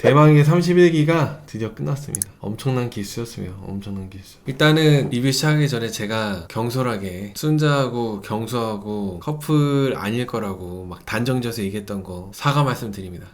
대망의 31기가 드디어 끝났습니다. 엄청난 기수였으며 엄청난 기수. 일단은 리뷰 시작하기 전에 제가 경솔하게 순자하고 경수하고 커플 아닐 거라고 막 단정지어서 얘기했던 거 사과 말씀드립니다.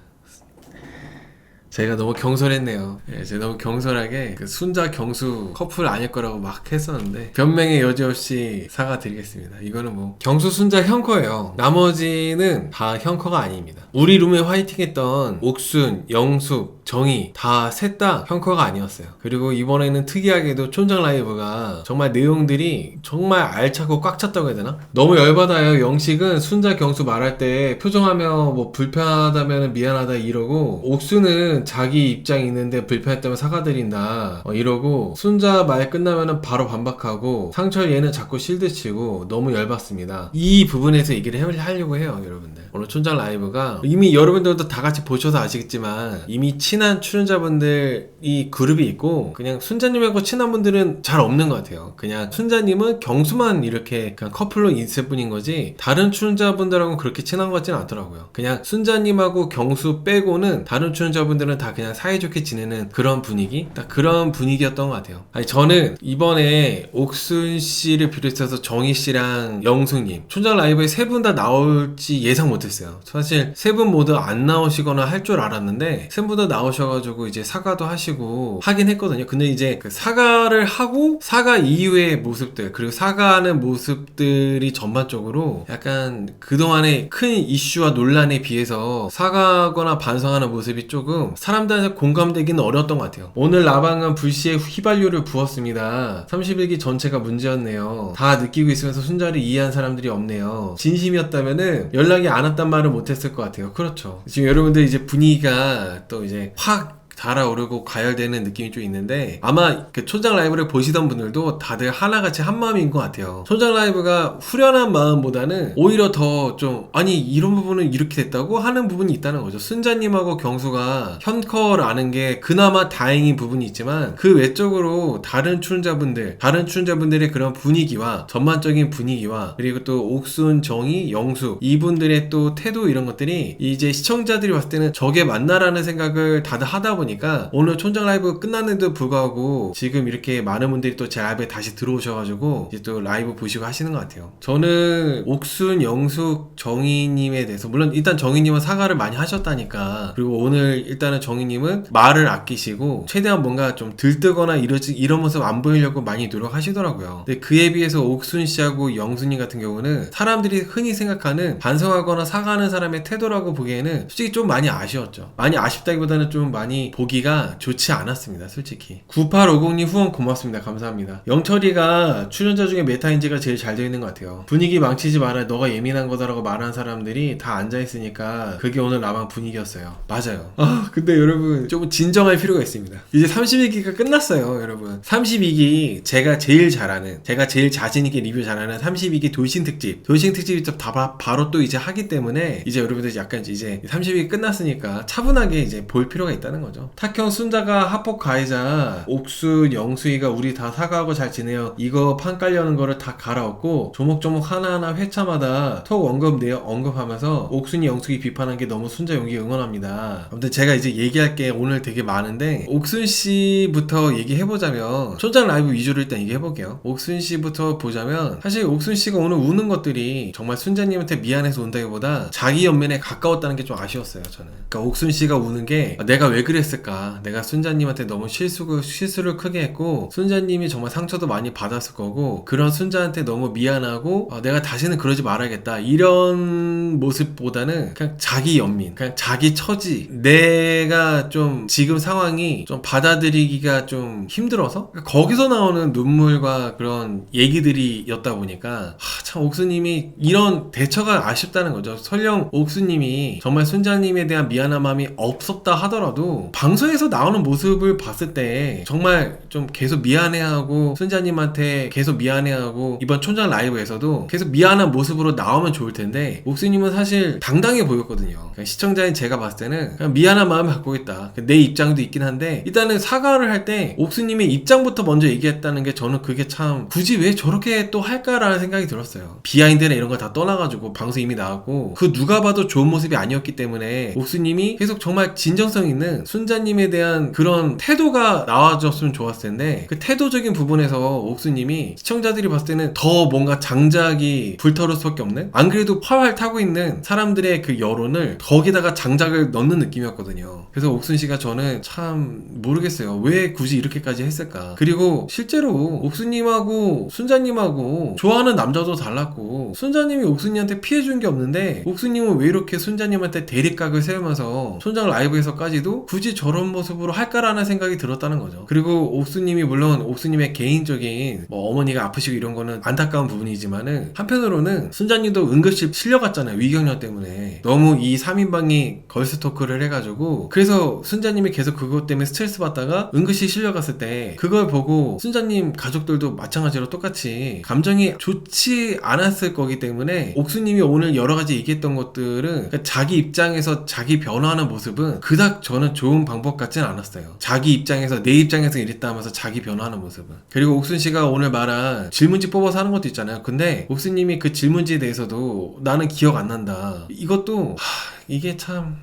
제가 너무 경솔했네요. 제가 너무 경솔하게 그 순자 경수 커플 아닐 거라고 막 했었는데 변명의 여지 없이 사과드리겠습니다. 이거는 뭐 경수 순자 형커예요. 나머지는 다 형커가 아닙니다. 우리 룸에 화이팅했던 옥순, 영숙, 정희 다 셋 다 형커가 아니었어요. 그리고 이번에는 특이하게도 촌장 라이브가 정말 내용들이 정말 알차고 꽉 찼다고 해야 되나? 너무 열받아요. 영식은 순자 경수 말할 때 표정하며 뭐 불편하다면 미안하다 이러고, 옥수는 자기 입장이 있는데 불편했다면 사과드린다 이러고, 순자 말 끝나면 바로 반박하고, 상철 얘는 자꾸 실드 치고 너무 열받습니다. 이 부분에서 얘기를 하려고 해요. 여러분들 오늘 촌장 라이브가 이미 여러분들도 다 같이 보셔서 아시겠지만 이미 친한 출연자분들이 그룹이 있고, 그냥 순자님하고 친한 분들은 잘 없는 것 같아요. 그냥 순자님은 경수만 이렇게 그냥 커플로 있을 뿐인 거지 다른 출연자분들하고는 그렇게 친한 것 같지는 않더라고요. 그냥 순자님하고 경수 빼고는 다른 출연자분들은 다 그냥 사이좋게 지내는 그런 분위기? 딱 그런 분위기였던 것 같아요. 아니, 저는 이번에 옥순씨를 비롯해서 정희씨랑 영숙님 촌장 라이브에 세 분 다 나올지 예상 못했어요. 사실 세 분 모두 안 나오시거나 할 줄 알았는데 세 분 다 나오셔가지고 이제 사과도 하시고 하긴 했거든요. 근데 이제 그 사과를 하고 사과 이후의 모습들, 그리고 사과하는 모습들이 전반적으로 약간 그동안의 큰 이슈와 논란에 비해서 사과하거나 반성하는 모습이 조금 사람들한테 공감되기는 어려웠던 것 같아요. 오늘 라방은 불시에 휘발유를 부었습니다. 31기 전체가 문제였네요. 다 느끼고 있으면서 순자를 이해한 사람들이 없네요. 진심이었다면은 연락이 안 왔단 말을 못했을 것 같아요. 그렇죠. 지금 여러분들 이제 분위기가 또 이제 확 달아오르고 가열되는 느낌이 좀 있는데, 아마 그 촌장 라이브를 보시던 분들도 다들 하나같이 한마음인 것 같아요. 촌장 라이브가 후련한 마음보다는 오히려 더 좀 아니 이런 부분은 이렇게 됐다고 하는 부분이 있다는 거죠. 순자님하고 경수가 현커라는 게 그나마 다행인 부분이 있지만 그 외적으로 다른 출연자분들의 그런 분위기와 전반적인 분위기와, 그리고 또 옥순, 정희, 영숙 이분들의 또 태도, 이런 것들이 이제 시청자들이 봤을 때는 저게 맞나라는 생각을 다들 하다 보니까 오늘 촌장 라이브 끝났는데도 불구하고 지금 이렇게 많은 분들이 또 제 라이브에 다시 들어오셔가지고 이제 또 라이브 보시고 하시는 것 같아요. 저는 옥순, 영숙, 정희님에 대해서, 물론 일단 정희님은 사과를 많이 하셨다니까, 그리고 오늘 일단은 정희님은 말을 아끼시고 최대한 뭔가 좀 들뜨거나 이런 모습 안 보이려고 많이 노력하시더라고요. 근데 그에 비해서 옥순 씨하고 영숙님 같은 경우는 사람들이 흔히 생각하는 반성하거나 사과하는 사람의 태도라고 보기에는 솔직히 좀 많이 아쉬웠죠. 많이 아쉽다기보다는 좀 많이 보기가 좋지 않았습니다. 솔직히 9850님 후원 고맙습니다. 감사합니다. 영철이가 출연자 중에 메타인지가 제일 잘 되어 있는 것 같아요. 분위기 망치지 마라, 너가 예민한 거다라고 말하는 사람들이 다 앉아있으니까 그게 오늘 라방 분위기였어요. 맞아요. 근데 여러분 조금 진정할 필요가 있습니다. 이제 32기가 끝났어요. 여러분 32기 제가 제일 자신있게 리뷰 잘하는 32기 돌싱 특집이 또 바로 또 이제 하기 때문에 이제 여러분들 약간 이제 32기 끝났으니까 차분하게 이제 볼 필요가 있다는 거죠. 탁형 순자가 합법 가해자, 옥순, 영수이가 우리 다 사과하고 잘 지내요. 이거 판 깔려는 거를 다 갈아엎고 조목조목 하나하나 회차마다 톡 언급하면서 옥순이, 영숙이 비판한 게 너무 순자 용기 응원합니다. 아무튼 제가 이제 얘기할 게 오늘 되게 많은데 옥순 씨부터 얘기해보자면, 촌장 라이브 위주로 일단 얘기해볼게요. 옥순 씨부터 보자면, 사실 옥순 씨가 오늘 우는 것들이 정말 순자님한테 미안해서 운다기보다 자기 연민에 가까웠다는 게 좀 아쉬웠어요. 저는 그러니까 옥순 씨가 우는 게 내가 왜 그랬을까, 내가 순자님한테 너무 실수를 크게 했고 순자님이 정말 상처도 많이 받았을 거고, 그런 순자한테 너무 미안하고 내가 다시는 그러지 말아야겠다, 이런 모습보다는 그냥 자기 연민, 그냥 자기 처지, 내가 좀 지금 상황이 좀 받아들이기가 좀 힘들어서 그러니까 거기서 나오는 눈물과 그런 얘기들이었다 보니까 참 옥수님이 이런 대처가 아쉽다는 거죠. 설령 옥수님이 정말 순자님에 대한 미안한 마음이 없었다 하더라도 방송에서 나오는 모습을 봤을 때 정말 좀 계속 미안해하고 순자님한테 계속 미안해하고 이번 촌장 라이브에서도 계속 미안한 모습으로 나오면 좋을 텐데, 옥수님은 사실 당당해 보였거든요. 그러니까 시청자인 제가 봤을 때는 그냥 미안한 마음을 갖고 있다, 내 입장도 있긴 한데 일단은 사과를 할 때 옥수님의 입장부터 먼저 얘기했다는 게 저는 그게 참 굳이 왜 저렇게 또 할까라는 생각이 들었어요. 비하인드나 이런 거 다 떠나가지고 방송 이미 나왔고 그 누가 봐도 좋은 모습이 아니었기 때문에 옥수님이 계속 정말 진정성 있는 순자 순자님에 대한 그런 태도가 나와줬으면 좋았을 텐데 그 태도적인 부분에서 옥수님이 시청자들이 봤을 때는 더 뭔가 장작이 불타오를 수밖에 없는, 안 그래도 활활 타고 있는 사람들의 그 여론을 거기다가 장작을 넣는 느낌이었거든요. 그래서 옥순씨가 저는 참 모르겠어요. 왜 굳이 이렇게까지 했을까. 그리고 실제로 옥수님하고 순자님하고 좋아하는 남자도 달랐고 순자님이 옥수님한테 피해준 게 없는데 옥수님은 왜 이렇게 순자님한테 대립각을 세우면서 손장 라이브에서까지도 굳이 저런 모습으로 할까라는 생각이 들었다는 거죠. 그리고 옥수님이 물론 옥수님의 개인적인 뭐 어머니가 아프시고 이런 거는 안타까운 부분이지만은 한편으로는 순자님도 응급실 실려갔잖아요. 위경련 때문에 너무 이 3인방이 걸스토크를 해가지고. 그래서 순자님이 계속 그것 때문에 스트레스 받다가 응급실 실려갔을 때 그걸 보고 순자님 가족들도 마찬가지로 똑같이 감정이 좋지 않았을 거기 때문에 옥수님이 오늘 여러 가지 얘기했던 것들은 그러니까 자기 입장에서 자기 변화하는 모습은 그닥 저는 좋은 방법 같진 않았어요. 자기 입장에서 내 입장에서 이랬다 하면서 자기 변화하는 모습은. 그리고 옥순씨가 오늘 말한 질문지 뽑아서 하는 것도 있잖아요. 근데 옥수님이 그 질문지에 대해서도 나는 기억 안 난다. 이것도 이게 참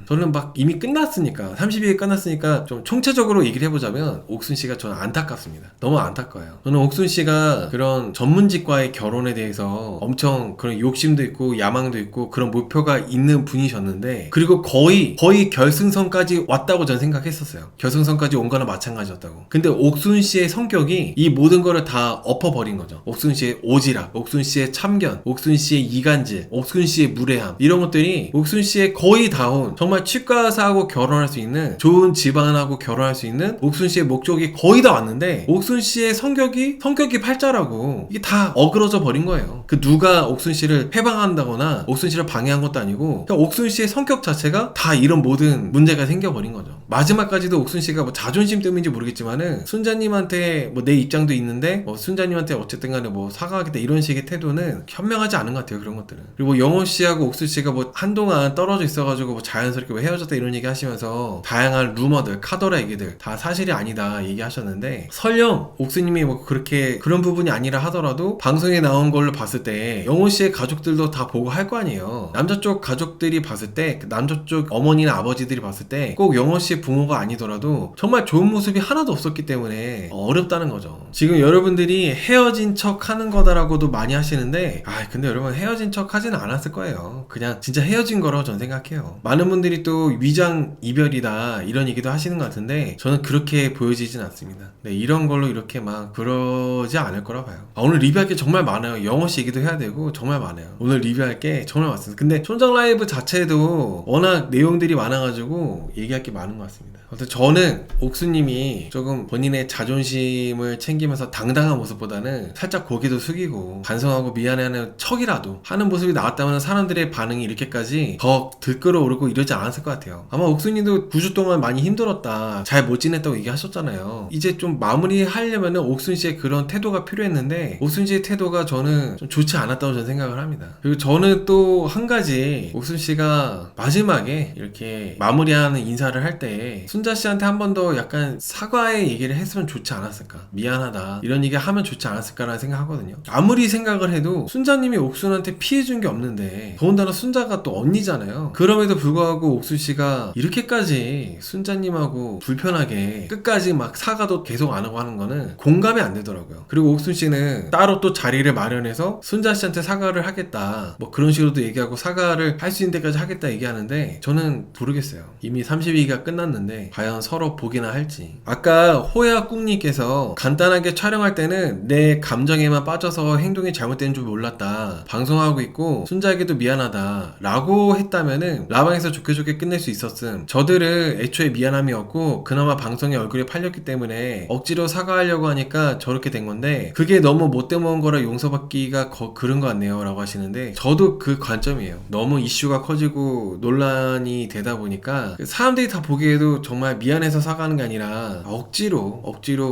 저는 막 이미 끝났으니까 32회 끝났으니까 좀 총체적으로 얘기를 해보자면 옥순씨가 저는 안타깝습니다. 너무 안타까워요. 저는 옥순씨가 그런 전문직과의 결혼에 대해서 엄청 그런 욕심도 있고 야망도 있고 그런 목표가 있는 분이셨는데 그리고 거의 결승선까지 왔다고 저는 생각했었어요. 결승선까지 온 거나 마찬가지였다고. 근데 옥순씨의 성격이 이 모든 거를 다 엎어버린 거죠. 옥순씨의 오지랖, 옥순씨의 참견, 옥순씨의 이간질, 옥순씨의 무례함, 이런 것들이 옥순씨의 거의 다 온 정말 치과 의사하고 결혼할 수 있는, 좋은 집안하고 결혼할 수 있는 옥순씨의 목적이 거의 다 왔는데 옥순씨의 성격이 팔자라고 이게 다 어그러져 버린 거예요. 그 누가 옥순씨를 해방한다거나 옥순씨를 방해한 것도 아니고 그러니까 옥순씨의 성격 자체가 다 이런 모든 문제가 생겨버린 거죠. 마지막까지도 옥순씨가 뭐 자존심 때문인지 모르겠지만은 순자님한테 뭐 내 입장도 있는데 뭐 순자님한테 어쨌든 간에 뭐 사과하겠다 이런 식의 태도는 현명하지 않은 것 같아요. 그런 것들은. 그리고 영호씨하고 옥순씨가 뭐 한동안 떨어져 있어가지고 뭐 자연스럽게 왜 헤어졌다 이런 얘기 하시면서 다양한 루머들, 카더라 얘기들 다 사실이 아니다 얘기하셨는데 설령 옥수님이 뭐 그렇게 그런 부분이 아니라 하더라도 방송에 나온 걸로 봤을 때 영호씨의 가족들도 다 보고 할 거 아니에요. 남자 쪽 가족들이 봤을 때 남자 쪽 어머니나 아버지들이 봤을 때 꼭 영호씨의 부모가 아니더라도 정말 좋은 모습이 하나도 없었기 때문에 어렵다는 거죠. 지금 여러분들이 헤어진 척 하는 거다라고도 많이 하시는데 근데 여러분 헤어진 척 하지는 않았을 거예요. 그냥 진짜 헤어진 거라고 저는 생각해요. 많은 분들이 또 위장 이별이다 이런 얘기도 하시는 것 같은데 저는 그렇게 보여지진 않습니다. 네, 이런 걸로 이렇게 막 그러지 않을 거라 봐요. 오늘 리뷰할 게 정말 많아요. 영어씨 얘기도 해야 되고 정말 많아요. 오늘 리뷰할 게 정말 많습니다. 근데 촌장 라이브 자체도 워낙 내용들이 많아가지고 얘기할 게 많은 것 같습니다. 저는 옥수님이 조금 본인의 자존심을 챙기면서 당당한 모습보다는 살짝 고개도 숙이고 반성하고 미안해하는 척이라도 하는 모습이 나왔다면 사람들의 반응이 이렇게까지 더 들끓어오르고 이러지 않았을 것 같아요. 아마 옥수님도 9주 동안 많이 힘들었다, 잘 못 지냈다고 얘기하셨잖아요. 이제 좀 마무리하려면 옥순씨의 그런 태도가 필요했는데 옥순씨의 태도가 저는 좀 좋지 않았다고 저는 생각을 합니다. 그리고 저는 또 한 가지 옥순씨가 마지막에 이렇게 마무리하는 인사를 할 때 순자씨한테 한 번 더 약간 사과의 얘기를 했으면 좋지 않았을까, 미안하다 이런 얘기 하면 좋지 않았을까라는 생각하거든요. 아무리 생각을 해도 순자님이 옥순한테 피해준 게 없는데 더군다나 순자가 또 언니잖아요. 그럼에도 불구하고 옥순씨가 이렇게까지 순자님하고 불편하게 끝까지 막 사과도 계속 안 하고 하는 거는 공감이 안 되더라고요. 그리고 옥순씨는 따로 또 자리를 마련해서 순자씨한테 사과를 하겠다 뭐 그런 식으로도 얘기하고 사과를 할 수 있는 데까지 하겠다 얘기하는데 저는 모르겠어요. 이미 32기가 끝났는데 과연 서로 보기나 할지. 아까 호야 꿍님께서 간단하게 촬영할 때는 내 감정에만 빠져서 행동이 잘못된 줄 몰랐다, 방송하고 있고 순자에게도 미안하다 라고 했다면은 라방에서 좋게 끝낼 수 있었음. 저들은 애초에 미안함이 없고 그나마 방송에 얼굴이 팔렸기 때문에 억지로 사과하려고 하니까 저렇게 된 건데 그게 너무 못된 거라 용서받기가 그런 것 같네요 라고 하시는데 저도 그 관점이에요. 너무 이슈가 커지고 논란이 되다 보니까 사람들이 다 보기에도 정말 미안해서 사과하는 게 아니라 억지로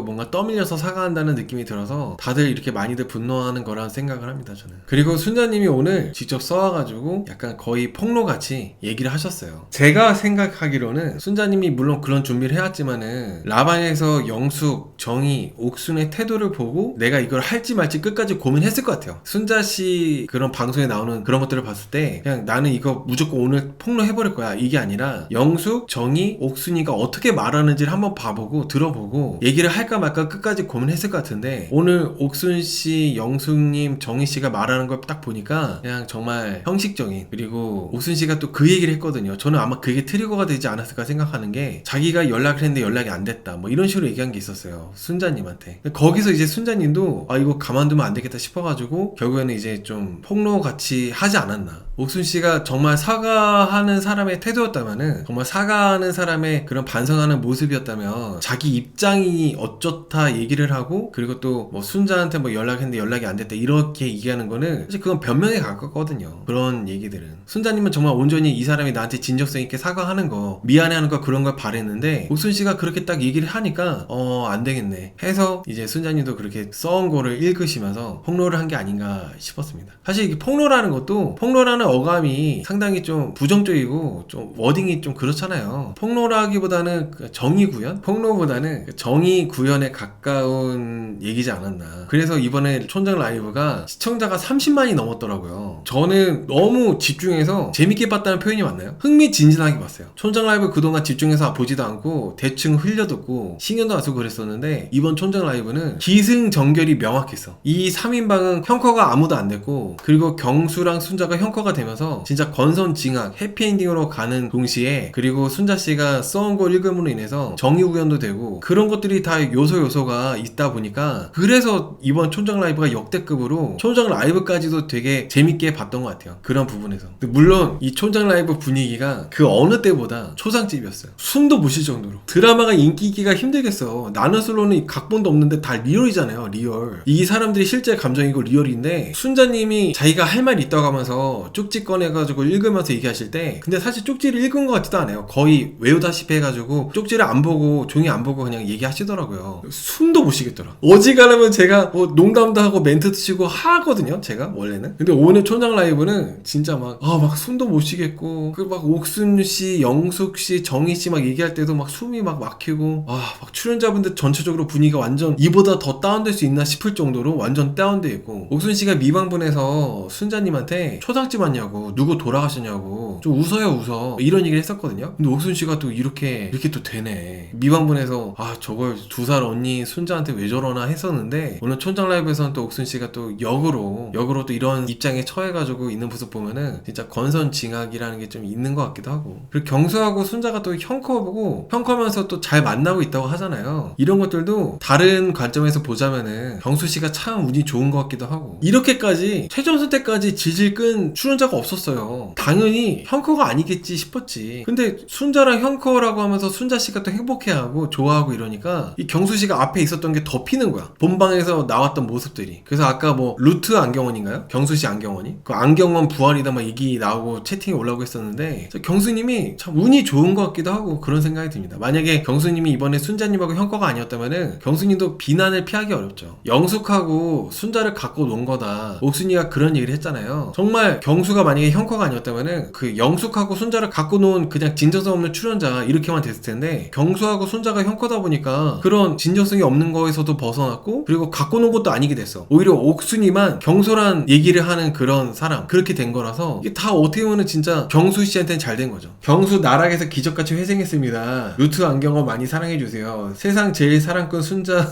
뭔가 떠밀려서 사과한다는 느낌이 들어서 다들 이렇게 많이들 분노하는 거라는 생각을 합니다. 저는. 그리고 순자님이 오늘 직접 써와가지고 약간 거의 폭로 폭로같이 얘기를 하셨어요. 제가 생각하기로는 순자님이 물론 그런 준비를 해왔지만은 라방에서 영숙, 정희, 옥순의 태도를 보고 내가 이걸 할지 말지 끝까지 고민했을 것 같아요. 순자씨 그런 방송에 나오는 그런 것들을 봤을 때 그냥 나는 이거 무조건 오늘 폭로해버릴 거야 이게 아니라 영숙, 정희, 옥순이가 어떻게 말하는지를 한번 봐보고 들어보고 얘기를 할까 말까 끝까지 고민했을 것 같은데 오늘 옥순씨, 영숙님, 정희씨가 말하는 걸 딱 보니까 그냥 정말 형식적인, 그리고 옥순씨가 또 그 얘기를 했거든요. 저는 아마 그게 트리거가 되지 않았을까 생각하는 게 자기가 연락을 했는데 연락이 안 됐다 뭐 이런 식으로 얘기한 게 있었어요, 순자님한테. 거기서 이제 순자님도 아 이거 가만두면 안 되겠다 싶어가지고 결국에는 이제 좀 폭로같이 하지 않았나. 옥순씨가 정말 사과하는 사람의 태도였다면은, 정말 사과하는 사람의 그런 반성하는 모습이었다면 자기 입장이 어쩌다 얘기를 하고, 그리고 또 뭐 순자한테 뭐 연락했는데 연락이 안 됐다 이렇게 얘기하는 거는 사실 그건 변명에 가깝거든요. 그런 얘기들은 순자님은 정말 온전히 이 사람이 나한테 진정성 있게 사과하는 거, 미안해하는 거, 그런 걸 바랬는데 옥순씨가 그렇게 딱 얘기를 하니까 안 되겠네 해서 이제 순자님도 그렇게 써온 거를 읽으시면서 폭로를 한 게 아닌가 싶었습니다. 사실 이게 폭로라는 것도, 폭로라는 어감이 상당히 좀 부정적이고 좀 워딩이 좀 그렇잖아요. 폭로라기보다는 정의 구현? 폭로보다는 정의 구현에 가까운 얘기지 않았나. 그래서 이번에 촌장 라이브가 시청자가 30만이 넘었더라고요. 저는 너무 집중해서 재밌게 봤다는 표현이 맞나요? 흥미진진하게 봤어요. 촌장 라이브 그동안 집중해서 보지도 않고 대충 흘려듣고 신경도 안 쓰고 그랬었는데 이번 촌장 라이브는 기승전결이 명확했어. 이 3인방은 형커가 아무도 안 됐고, 그리고 경수랑 순자가 형커가 되면서 진짜 건선징악 해피엔딩으로 가는 동시에, 그리고 순자씨가 써온 거 읽음으로 인해서 정의구현도 되고, 그런 것들이 다 요소가 있다 보니까 그래서 이번 촌장 라이브가 역대급으로 촌장 라이브까지도 되게 재밌게 봤던 것 같아요. 그런 부분에서. 물론 이 촌장 라이브 분위기가 그 어느 때보다 초상집이었어요. 숨도 못 쉴 정도로. 드라마가 인기기가 힘들겠어. 나는 솔로는 각본도 없는데 다 리얼이잖아요. 리얼. 이 사람들이 실제 감정이고 리얼인데, 순자님이 자기가 할 말이 있다고 하면서 쪽지 꺼내가지고 읽으면서 얘기하실 때, 근데 사실 쪽지를 읽은 것 같지도 않아요. 거의 외우다시피 해가지고 쪽지를 안 보고, 종이 안 보고 그냥 얘기하시더라고요. 숨도 못 쉬겠더라. 어지간하면 제가 뭐 농담도 하고 멘트도 치고 하거든요, 제가 원래는. 근데 오늘 촌장 라이브는 진짜 막 숨도 못 쉬겠고, 그 막 옥순씨, 영숙씨, 정희씨 막 얘기할 때도 막 숨이 막 막히고, 막 출연자분들 전체적으로 분위기가 완전 이보다 더 다운될 수 있나 싶을 정도로 완전 다운돼 있고, 옥순씨가 미방분에서 순자님한테 초상집 왔냐고, 누구 돌아가셨냐고, 좀 웃어 이런 얘기를 했었거든요. 근데 옥순씨가 또 이렇게 또 되네. 미방분에서 저걸 2살 언니 순자한테 왜 저러나 했었는데, 오늘 촌장 라이브에서는 또 옥순씨가 또 역으로 또 이런 입장에 처해가지고 있는 모습 보면은 진짜 건선징악이라는 게 좀 있는 것 같기도 하고, 그리고 경수하고 순자가 또 형커면서 또 잘 만나고 있다고 하잖아요. 이런 것들도 다른 관점에서 보자면은 경수씨가 참 운이 좋은 것 같기도 하고, 이렇게까지 최종선 때까지 질질 끈 출연자가 없었어요. 당연히 형커가 아니겠지 싶었지. 근데 순자랑 형커라고 하면서 순자씨가 또 행복해하고 좋아하고 이러니까 이 경수씨가 앞에 있었던 게 덮이는 거야, 본방에서 나왔던 모습들이. 그래서 아까 뭐 루트 안경원인가요? 경수씨 안경원이? 그 안경원 부활이다 막 얘기 나오고 채팅이 올라오고 했었는데, 경수님이 참 운이 좋은 것 같기도 하고 그런 생각이 듭니다. 만약에 경수님이 이번에 순자님하고 형커가 아니었다면은 경수님도 비난을 피하기 어렵죠. 영숙하고 순자를 갖고 논 거다, 옥순이가 그런 얘기를 했잖아요. 정말 경수가 만약에 형커가 아니었다면은 그 영숙하고 순자를 갖고 논 그냥 진정성 없는 출연자 이렇게만 됐을 텐데, 경수하고 순자가 형커다 보니까 그런 진정성이 없는 거에서도 벗어났고, 그리고 갖고 논 것도 아니게 됐어. 오히려 옥순이만 경솔한 얘기를 하는 그런 사람, 그렇게 된 거라서 이게 다 어떻게 보면 진짜 경수 씨한테는 잘 된 거죠. 경수 나락에서 기적같이 회생했습니다. 루트 안경원 많이 사랑해주세요. 세상 제일 사랑꾼 순자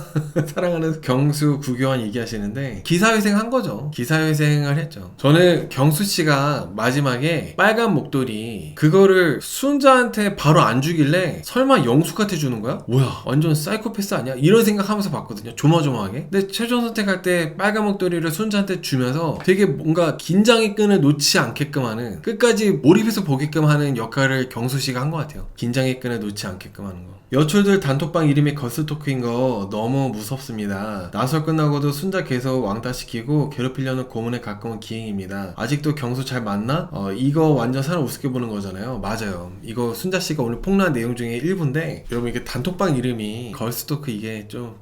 사랑하는 경수 구교환 얘기하시는데, 기사회생 한 거죠. 기사회생을 했죠. 저는 경수 씨가 마지막에 빨간 목도리 그거를 순자한테 바로 안 주길래 설마 영숙한테 주는 거야? 뭐야, 완전 사이코패스 아니야? 이런 생각하면서 봤거든요, 조마조마하게. 근데 최종 선택할 때 빨간 목도리를 순자한테 주면서 되게 뭔가 긴장의 끈을 놓지 않게끔 하는, 끝까지 몰입해서 보게끔 하는 역할을 경수씨가 한 것 같아요. 긴장의 끈을 놓지 않게끔 하는 거. 여출들 단톡방 이름이 거스토크인 거 너무 무섭습니다. 나설 끝나고도 순자 계속 왕따시키고 괴롭히려는 고문에 가까운 기행입니다. 아직도 경수 잘 맞나? 이거 완전 사람 우습게 보는 거잖아요. 맞아요. 이거 순자씨가 오늘 폭로한 내용 중에 일부인데, 여러분 이게 단톡방 이름이 걸스토크, 이게 좀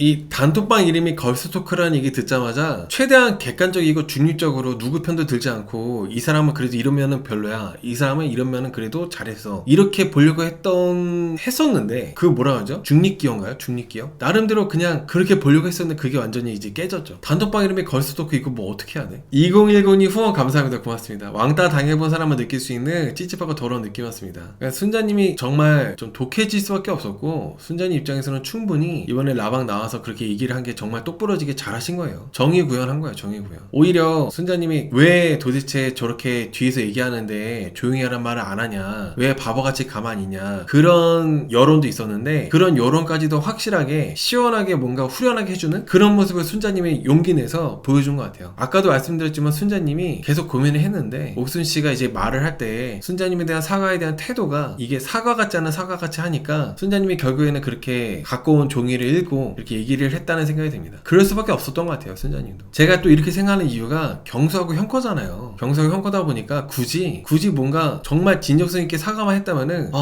이 단톡방 이름이 걸스토크라는 얘기 듣자마자 최대한 객관적이고 중립적으로 누구 편도 들지 않고 이 사람은 그래도 이러면은 별로야, 이 사람은 이러면은 그래도 잘했어, 이렇게 보려고 했었는데 그 뭐라 하죠? 중립기어인가요? 중립기어? 나름대로 그냥 그렇게 보려고 했었는데 그게 완전히 이제 깨졌죠. 단톡방 이름이 걸스토크, 이거 뭐 어떻게 해야 돼? 2010님 후원 감사합니다. 고맙습니다. 왕따 당해본 사람은 느낄 수 있는 찝찝하고 더러운 느낌이었습니다. 그러니까 순자님이 정말 좀 독해질 수밖에 없었고, 순자님 입장에서는 충분히 이번에 라방 나와서 그렇게 얘기를 한 게 정말 똑부러지게 잘하신 거예요. 정의 구현한 거예요. 정의 구현. 오히려 순자님이 왜 도대체 저렇게 뒤에서 얘기하는데 조용히 하란 말을 안 하냐, 왜 바보같이 가만히 있냐, 그런 여론도 있었는데 그런 여론까지도 확실하게 시원하게 뭔가 후련하게 해주는 그런 모습을 순자님이 용기 내서 보여준 것 같아요. 아까도 말씀드렸지만 순자님이 계속 고민을 했는데 옥순씨가 이제 말을 할 때 순자님에 대한 사과에 대한 태도가 이게 사과 같지 않은 사과 같이 하니까 순자님이 결국에는 그렇게 갖고 온 종이를 읽고 이렇게 얘기를 했다는 생각이 듭니다. 그럴 수밖에 없었던 것 같아요. 순자님도. 제가 또 이렇게 생각하는 이유가 경수하고 형커잖아요. 경수하고 형커다 보니까 굳이 뭔가 정말 진정성 있게 사과만 했다면은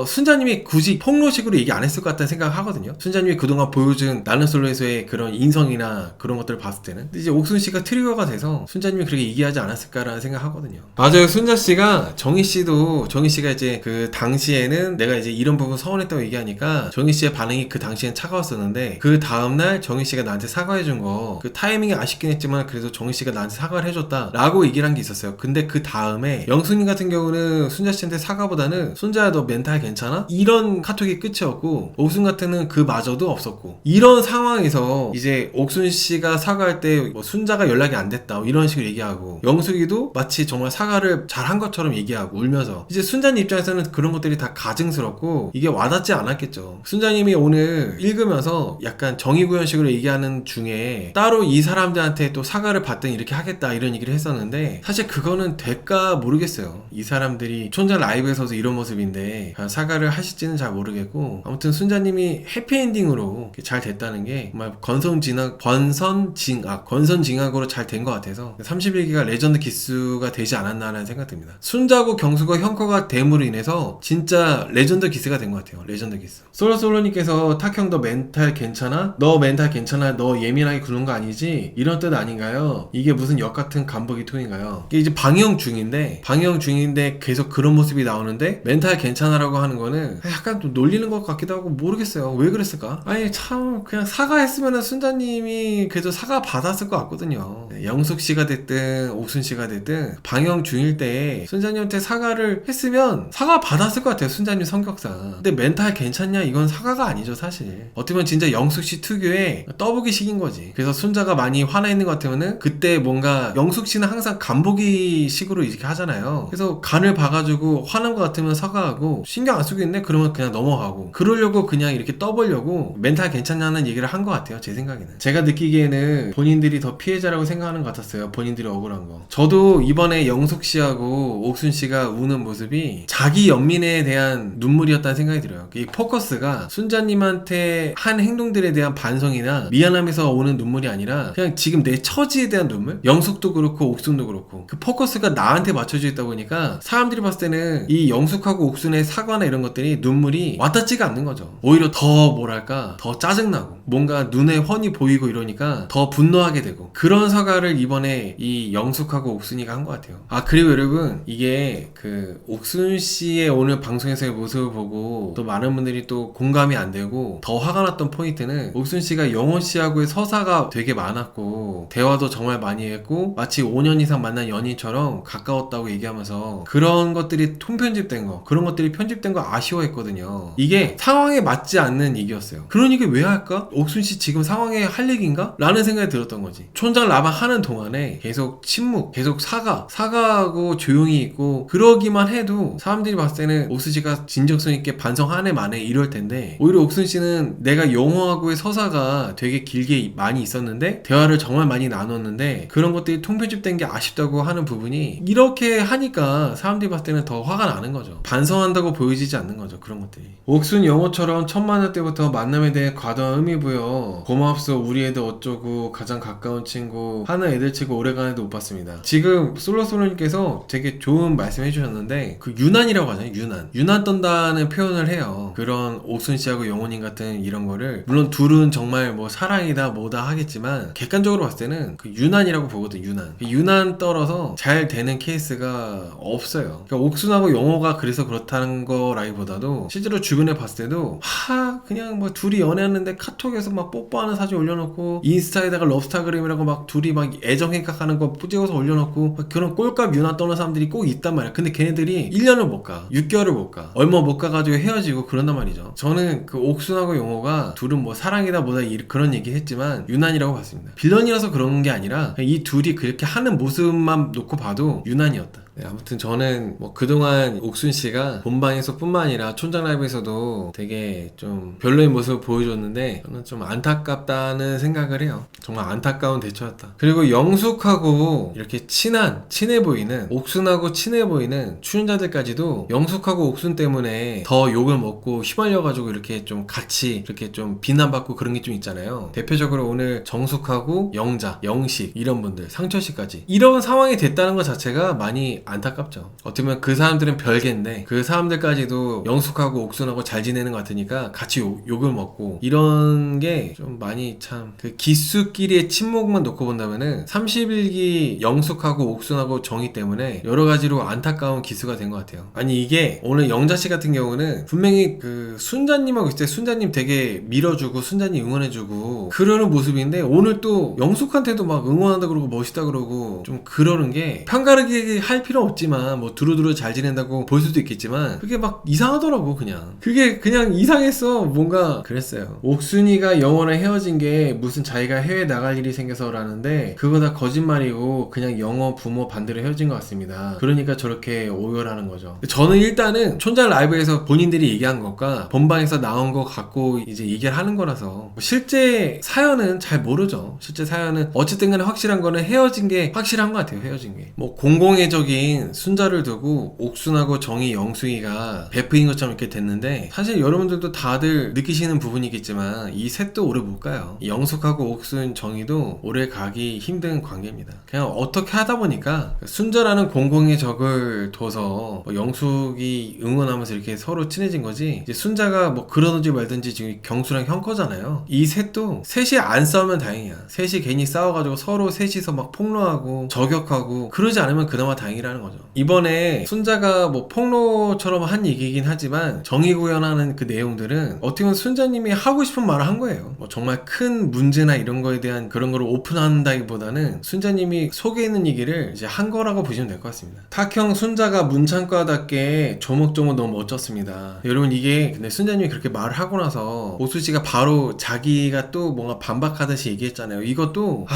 순자님이 굳이 폭로식으로 얘기 안 했을 것 같다는 생각을 하거든요. 순자님이 그동안 보여준 나는 솔로에서의 그런 인성이나 그런 것들을 봤을 때는. 근데 이제 옥순씨가 트리거가 돼서 순자님이 그렇게 얘기하지 않았을까라는 생각을 하거든요. 맞아요. 순자씨가 정희씨가 이제 그 당시에는 내가 이제 이런 부분 서운했다고 얘기하니까 정희씨의 반응이 그 당시엔 차가웠었는데 그 다음날 정희씨가 나한테 사과해준 거 그 타이밍이 아쉽긴 했지만 그래도 정희씨가 나한테 사과를 해줬다 라고 얘기를 한 게 있었어요. 근데 그 다음에 영수님 같은 경우는 순자씨한테 사과보다는 순자야 너 멘탈 괜찮아? 이런 카톡이 끝이었고, 옥순 같은 그 마저도 없었고, 이런 상황에서 이제 옥순씨가 사과할 때 뭐 순자가 연락이 안 됐다 이런 식으로 얘기하고, 영숙이도 마치 정말 사과를 잘한 것처럼 얘기하고 울면서, 이제 순자님 입장에서는 그런 것들이 다 가증스럽고 이게 와닿지 않았겠죠. 순자님이 오늘 읽으면서 약간 정의구현식으로 얘기하는 중에 따로 이 사람들한테 또 사과를 받든 이렇게 하겠다 이런 얘기를 했었는데, 사실 그거는 될까 모르겠어요. 이 사람들이 촌장 라이브에서도 이런 모습인데 사과를 하실지는 잘 모르겠고, 아무튼 순자님이 해피엔딩으로 잘 됐다는 게 정말 권선징악으로 잘 된 것 같아서 31기가 레전드 기수가 되지 않았나 하는 생각 듭니다. 순자고 경수가 형커가 됨으로 인해서 진짜 레전드 기스가 된 것 같아요. 레전드 기스. 솔로님께서 탁형 너 멘탈 괜찮아? 너 멘탈 괜찮아? 너 예민하게 구는 거 아니지? 이런 뜻 아닌가요? 이게 무슨 역같은 간보기 톤인가요? 이게 이제 방영 중인데 계속 그런 모습이 나오는데 멘탈 괜찮아라고 하는 거는 약간 좀 놀리는 것 같기도 하고, 모르겠어요. 왜 그랬을까? 아니 참 그냥 사과했으면 순자님이 그래도 사과 받았을 것 같거든요. 영숙씨가 됐든 옥순씨가 됐든 방영 중일 때 순자님한테 사과를 했으면 사과 받았을 것 같아요. 순자님 성격상. 근데 멘탈 괜찮냐? 이건 사과가 아니죠 사실. 어떻게 보면 진짜 영숙씨 특유의 떠보기식인 거지. 그래서 순자가 많이 화나 있는 것 같으면은 그때 뭔가 영숙씨는 항상 간보기 식으로 이렇게 하잖아요. 그래서 간을 봐가지고 화난 것 같으면 사과하고, 신경 안 쓰고 있네? 그러면 그냥 넘어가고, 그러려고 그냥 이렇게 떠보려고 멘탈 괜찮냐는 얘기를 한 것 같아요. 제 생각에는. 제가 느끼기에는 본인들이 더 피해자라고 생각하는 것 같았어요. 본인들이 억울한 거. 저도 이번에 영숙씨하고 옥순씨가 우는 모습이 자기 연민에 대한 눈물이었다는 생각이 들어요. 이 포커스가 순자님한테 한 행동들에 대한 반성이나 미안함에서 오는 눈물이 아니라 그냥 지금 내 처지에 대한 눈물? 영숙도 그렇고 옥순도 그렇고 그 포커스가 나한테 맞춰져 있다 보니까 사람들이 봤을 때는 이 영숙하고 옥순의 사과나 이런 것들이 눈물이 와닿지가 않는 거죠. 오히려 더 뭐랄까 더 짜증나고 뭔가 눈에 훤히 보이고 이러니까 더 분노하게 되고, 그런 사과를 이번에 이 영숙하고 옥순이가 한 것 같아요. 아 그리고 여러분, 이게 그 옥순씨의 오늘 방송에서의 모습을 보고 또 많은 분들이 또 공감이 안 되고 더 화가 났던 포인트는, 옥순씨가 영호씨하고의 서사가 되게 많았고 대화도 정말 많이 했고 마치 5년 이상 만난 연인처럼 가까웠다고 얘기하면서 그런 것들이 통편집된 거, 그런 것들이 편집된 거 아쉬워했거든요. 이게 상황에 맞지 않는 얘기였어요. 그런 얘기 왜 할까? 옥순씨 지금 상황에 할 얘기인가? 라는 생각이 들었던 거지. 촌장 라방 하는 동안에 계속 침묵, 계속 사과하고 조용히 있고 그러기만 해도 사람들이 봤을 때는 옥순씨가 진정성 있게 반성하네 마네 이럴 텐데, 오히려 옥순씨는 내가 영호하고의 서사가 되게 길게 많이 있었는데 대화를 정말 많이 나눴는데 그런 것들이 통편집된 게 아쉽다고 하는 부분이, 이렇게 하니까 사람들이 봤을 때는 더 화가 나는 거죠. 반성한다고 보여지지 않는 거죠. 그런 것들이. 옥순 영호처럼 첫 만날 때부터 만남에 대해 과도한 의미 부여, 고맙소 우리 애들 어쩌고 가장 가까운 친구 하는 애들 치고 오래간 애도 못 봤습니다. 지금 솔로님께서 되게 좋은 말씀 해주셨는데, 그 유난이라고 하잖아요. 유난 떤다는 표현을 해요. 그런 옥순씨하고 영호님 같은 이런 거를, 물론 둘은 정말 뭐 사랑이다 뭐다 하겠지만 객관적으로 봤을 때는 그 유난이라고 보거든. 유난 떨어서 잘 되는 케이스가 없어요. 그러니까 옥순하고 영호가 그래서 그렇다는 거라기보다도 실제로 주변에 봤을 때도 그냥 뭐 둘이 연애하는데 카톡에서 막 뽀뽀하는 사진 올려놓고 인스타에다가 럽스타그램이라고 막 둘이 막 애정행각하는 거 찍어서 올려놓고 막 그런 꼴값 유난 떠는 사람들이 꼭 있단 말이야. 근데 걔네들이 1년을 못 가, 6개월을 못 가, 얼마 못 가가지고 헤어지고 그런단 말이죠. 저는 그 옥순하고 영호가 둘은 뭐 사랑이다 뭐다 그런 얘기 했지만 유난이라고 봤습니다. 빌런이라서 그런 게 아니라 이 둘이 그렇게 하는 모습만 놓고 봐도 유난이었다. 네, 아무튼 저는 뭐 그동안 옥순 씨가 본방에서 뿐만 아니라 촌장 라이브에서도 되게 좀 별로인 모습을 보여줬는데 저는 좀 안타깝다는 생각을 해요. 정말 안타까운 대처였다. 그리고 영숙하고 이렇게 친해 보이는, 옥순하고 친해 보이는 출연자들까지도 영숙하고 옥순 때문에 더 욕을 먹고 휘말려가지고 이렇게 좀 같이 이렇게 좀 비난받고 그런 게 좀 있잖아요. 대표적으로 오늘 정숙하고 영자, 영식 이런 분들, 상철씨까지 이런 상황이 됐다는 것 자체가 많이 안타깝죠. 어떻게 보면 그 사람들은 별개인데 그 사람들까지도 영숙하고 옥순하고 잘 지내는 것 같으니까 같이 욕을 먹고 이런 게 좀 많이 참 그 기수끼리의 친목만 놓고 본다면은 31기 영숙하고 옥순하고 정희 때문에 여러 가지로 안타까운 기수가 된 것 같아요. 아니 이게 오늘 영자씨 같은 경우는 분명히 그 순자님하고 있을 때 순자님 되게 밀어주고 순자님 응원해주고 그러는 모습인데 오늘 또 영숙한테도 막 응원한다 그러고 멋있다 그러고 좀 그러는 게 편가르기 할 필요 없지만 뭐 두루두루 잘 지낸다고 볼 수도 있겠지만 그게 막 이상하더라고. 그게 그냥 이상했어. 뭔가 그랬어요. 옥순이가 영호랑 헤어진 게 무슨 자기가 해외 나갈 일이 생겨서라는데 그거 다 거짓말이고 그냥 영호 부모 반대로 헤어진 것 같습니다. 그러니까 저렇게 오열하는 거죠. 저는 일단은 촌장 라이브에서 본인들이 얘기한 것과 본방에서 나온 거 갖고 이제 얘기를 하는 거라서 실제 사연은 잘 모르죠. 실제 사연은 어쨌든 간에 확실한 거는 헤어진 게 확실한 것 같아요. 헤어진 게 뭐 공공의적인 순자를 두고 옥순하고 정희, 영숙이가 베프인 것처럼 이렇게 됐는데 사실 여러분들도 다들 느끼시는 부분이겠지만 이 셋도 오래 못 가요. 영숙하고 옥순, 정희도 오래 가기 힘든 관계입니다. 그냥 어떻게 하다 보니까 순자라는 공공의 적을 둬서 뭐 영숙이 응원하면서 이렇게 서로 친해진 거지 이제 순자가 뭐 그러든지 말든지 지금 경수랑 형 거잖아요. 이 셋도 셋이 안 싸우면 다행이야. 셋이 괜히 싸워가지고 서로 셋이서 막 폭로하고 저격하고 그러지 않으면 그나마 다행이라는 거죠. 이번에 순자가 뭐 폭로처럼 한 얘기긴 하지만 정의 구현하는 그 내용들은 어떻게 보면 순자님이 하고 싶은 말을 한 거예요. 뭐 정말 큰 문제나 이런 거에 대한 그런 거를 오픈한다기보다는 순자님이 속에 있는 얘기를 이제 한 거라고 보시면 될 것 같습니다. 탁형 순자가 문창과답게 조목조목 너무 멋졌습니다. 여러분 이게 근데 순자님이 그렇게 말을 하고 나서 오수씨가 바로 자기가 또 뭔가 반박하듯이 얘기했잖아요. 이것도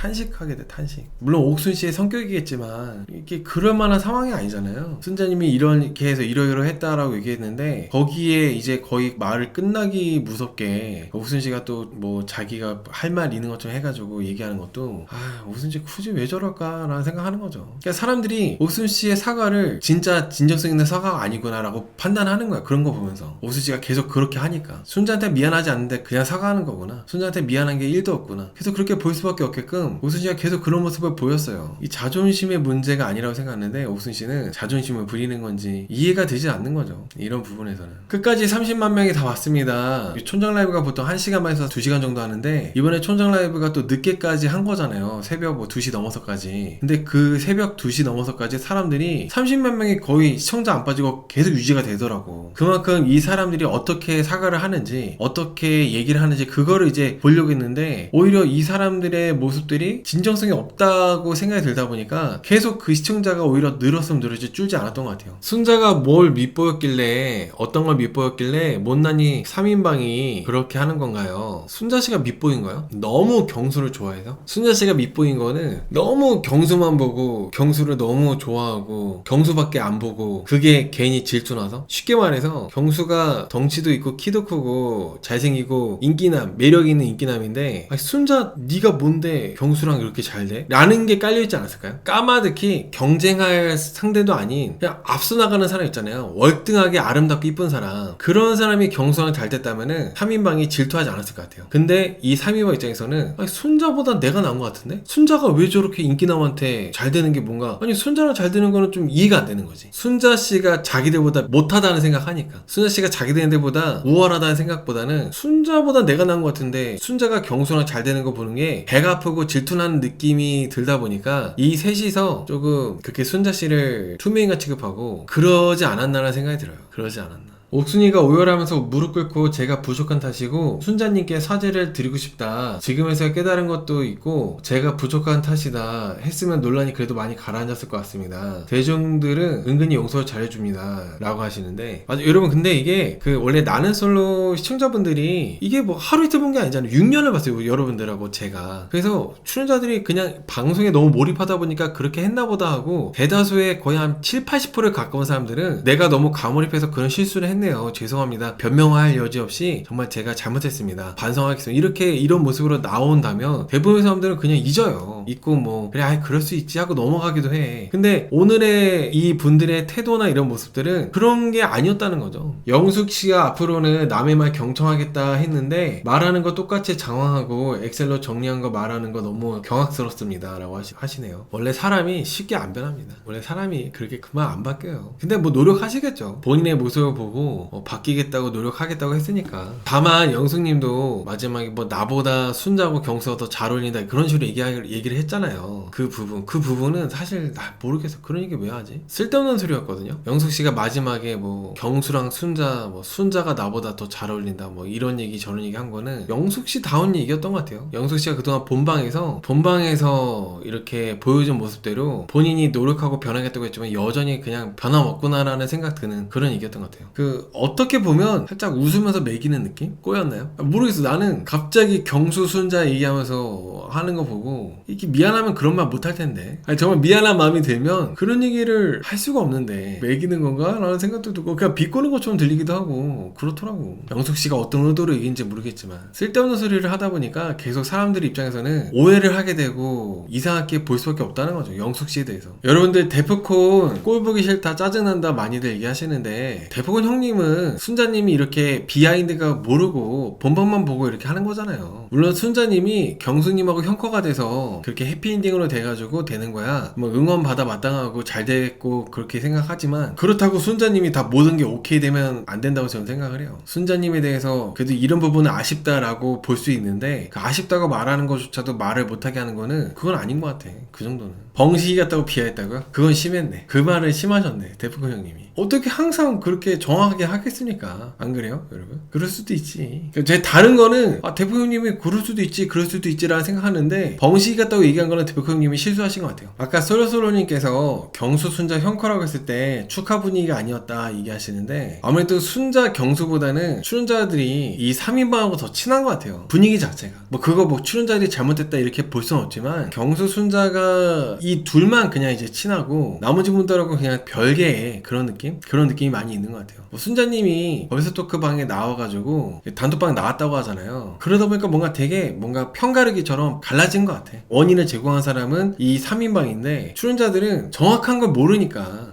탄식하게 돼. 탄식. 물론 옥순씨의 성격이겠지만 이게 그럴 만한 상황이 아니잖아요. 순자님이 이렇게 해서 이러이러 했다라고 얘기했는데 거기에 이제 거의 말을 끝나기 무섭게 옥순씨가 또 뭐 자기가 할 말 있는 것처럼 해가지고 얘기하는 것도 옥순씨 굳이 왜 저럴까 라는 생각하는 거죠. 그러니까 사람들이 옥순씨의 사과를 진짜 진정성 있는 사과가 아니구나 라고 판단하는 거야. 그런 거 보면서 옥순씨가 계속 그렇게 하니까 순자한테 미안하지 않는데 그냥 사과하는 거구나. 순자한테 미안한 게 1도 없구나. 계속 그렇게 볼 수밖에 없게끔 옥순씨가 계속 그런 모습을 보였어요. 이 자존심의 문제가 아니라고 생각하는데 옥순씨는 자존심을 부리는 건지 이해가 되지 않는 거죠. 이런 부분에서는 끝까지 30만 명이 다 왔습니다. 촌장 라이브가 보통 1시간 반에서 2시간 정도 하는데 이번에 촌장 라이브가 또 늦게까지 한 거잖아요. 새벽 뭐 2시 넘어서까지. 근데 그 새벽 2시 넘어서까지 사람들이 30만 명이 거의 시청자 안 빠지고 계속 유지가 되더라고. 그만큼 이 사람들이 어떻게 사과를 하는지 어떻게 얘기를 하는지 그거를 이제 보려고 했는데 오히려 이 사람들의 모습들이 진정성이 없다고 생각이 들다 보니까 계속 그 시청자가 오히려 늘었으면 늘었지 줄지 않았던 것 같아요. 순자가 뭘 밉보였길래 어떤 걸 밉보였길래 못난이 3인방이 그렇게 하는 건가요? 순자씨가 밉보인가요? 너무 경수를 좋아해서? 순자씨가 밉보인 거는 너무 경수만 보고 경수를 너무 좋아하고 경수밖에 안 보고 그게 괜히 질투나서 쉽게 말해서 경수가 덩치도 있고 키도 크고 잘생기고 인기남 매력 있는 인기남인데 순자 네가 뭔데 경수랑 이렇게 잘 돼? 라는 게 깔려있지 않았을까요? 까마득히 경쟁할 상대도 아닌 그냥 앞서 나가는 사람 있잖아요. 월등하게 아름답고 이쁜 사람. 그런 사람이 경수랑 잘 됐다면은 3인방이 질투하지 않았을 것 같아요. 근데 이 3인방 입장에서는 아니, 순자보다 내가 나은 것 같은데? 순자가 왜 저렇게 인기남한테 잘 되는 게 뭔가 아니 순자랑 잘 되는 거는 좀 이해가 안 되는 거지. 순자씨가 자기들보다 못하다는 생각하니까 순자씨가 자기들보다 우월하다는 생각보다는 순자보다 내가 나은 것 같은데 순자가 경수랑 잘 되는 거 보는 게 배가 아프고 질투나는 느낌이 들다 보니까 이 셋이서 조금 그렇게 순자씨를 투명인간 취급하고 그러지 않았나라는 생각이 들어요. 그러지 않았나. 옥순이가 오열하면서 무릎 꿇고 제가 부족한 탓이고 순자님께 사죄를 드리고 싶다. 지금에서 깨달은 것도 있고 제가 부족한 탓이다 했으면 논란이 그래도 많이 가라앉았을 것 같습니다. 대중들은 은근히 용서를 잘해줍니다 라고 하시는데 맞아 여러분 근데 이게 그 원래 나는 솔로 시청자분들이 이게 뭐 하루 이틀 본 게 아니잖아요. 6년을 봤어요 여러분들하고 제가. 그래서 출연자들이 그냥 방송에 너무 몰입하다 보니까 그렇게 했나 보다 하고 대다수의 거의 한 70-80%에 가까운 사람들은 내가 너무 가몰입해서 그런 실수를 했네 죄송합니다. 변명할 여지 없이 정말 제가 잘못했습니다. 반성하겠습니다. 이렇게 이런 모습으로 나온다면 대부분의 사람들은 그냥 잊어요. 잊고 뭐 그래 아이 그럴 수 있지 하고 넘어가기도 해. 근데 오늘의 이 분들의 태도나 이런 모습들은 그런 게 아니었다는 거죠. 영숙 씨가 앞으로는 남의 말 경청하겠다 했는데 말하는 거 똑같이 장황하고 엑셀로 정리한 거 말하는 거 너무 경악스럽습니다 라고 하시네요. 원래 사람이 쉽게 안 변합니다. 원래 사람이 그렇게 그만 안 바뀌어요. 근데 뭐 노력하시겠죠. 본인의 모습을 보고 바뀌겠다고 노력하겠다고 했으니까. 다만 영숙님도 마지막에 뭐 나보다 순자고 경수가 더 잘 어울린다 그런 식으로 얘기를 했잖아요. 그 부분은 사실 나 모르겠어. 그런 얘기 왜 하지? 쓸데없는 소리였거든요. 영숙씨가 마지막에 뭐 경수랑 순자 뭐 순자가 나보다 더 잘 어울린다 뭐 이런 얘기 저런 얘기 한 거는 영숙씨 다운 얘기였던 것 같아요. 영숙씨가 그동안 본방에서 이렇게 보여준 모습대로 본인이 노력하고 변하겠다고 했지만 여전히 그냥 변함없구나라는 생각 드는 그런 얘기였던 것 같아요. 어떻게 보면 살짝 웃으면서 매기는 느낌? 꼬였나요? 모르겠어. 나는 갑자기 경수 순자 얘기하면서 하는 거 보고 이렇게 미안하면 그런 말 못할 텐데 아니, 정말 미안한 마음이 들면 그런 얘기를 할 수가 없는데 매기는 건가? 라는 생각도 들고 그냥 비꼬는 것처럼 들리기도 하고 그렇더라고. 영숙씨가 어떤 의도로 얘기인지 모르겠지만 쓸데없는 소리를 하다 보니까 계속 사람들 입장에서는 오해를 하게 되고 이상하게 볼 수밖에 없다는 거죠. 영숙씨에 대해서. 여러분들 데프콘 꼴 보기 싫다 짜증난다 많이들 얘기하시는데 데프콘 형님은 순자님이 이렇게 비하인드가 모르고 본방만 보고 이렇게 하는 거잖아요. 물론 순자님이 경수님하고 형커가 돼서 그렇게 해피엔딩으로 돼가지고 되는 거야. 뭐 응원받아 마땅하고 잘 됐고 그렇게 생각하지만 그렇다고 순자님이 다 모든 게 오케이 되면 안 된다고 저는 생각을 해요. 순자님에 대해서 그래도 이런 부분은 아쉽다라고 볼 수 있는데 그 아쉽다고 말하는 것조차도 말을 못하게 하는 거는 그건 아닌 것 같아. 그 정도는. 벙식이 같다고 비하했다고요? 그건 심했네. 그 말은 심하셨네. 데프콘 형님이. 어떻게 항상 그렇게 정확하게 하겠습니까? 안 그래요 여러분? 그럴 수도 있지. 제 다른 거는 데프콘 형님이 그럴 수도 있지 그럴 수도 있지라는 생각하는데 벙식이 같다고 얘기한 거는 데프콘 형님이 실수하신 것 같아요. 아까 솔로솔로님께서 경수 순자 형커라고 했을 때 축하 분위기가 아니었다 얘기하시는데 아무래도 순자 경수보다는 출연자들이 이 3인방하고 더 친한 것 같아요. 분위기 자체가. 뭐 그거 뭐 출연자들이 잘못했다 이렇게 볼 수는 없지만 경수 순자가 이 둘만 그냥 이제 친하고 나머지 분들하고 그냥 별개의 그런 느낌이 많이 있는 것 같아요. 뭐 순자님이 벌써 토크방에 나와가지고 단톡방 나왔다고 하잖아요. 그러다 보니까 뭔가 편가르기처럼 갈라진 것 같아. 원인을 제공한 사람은 이 3인방인데 출연자들은 정확한 걸 모르니까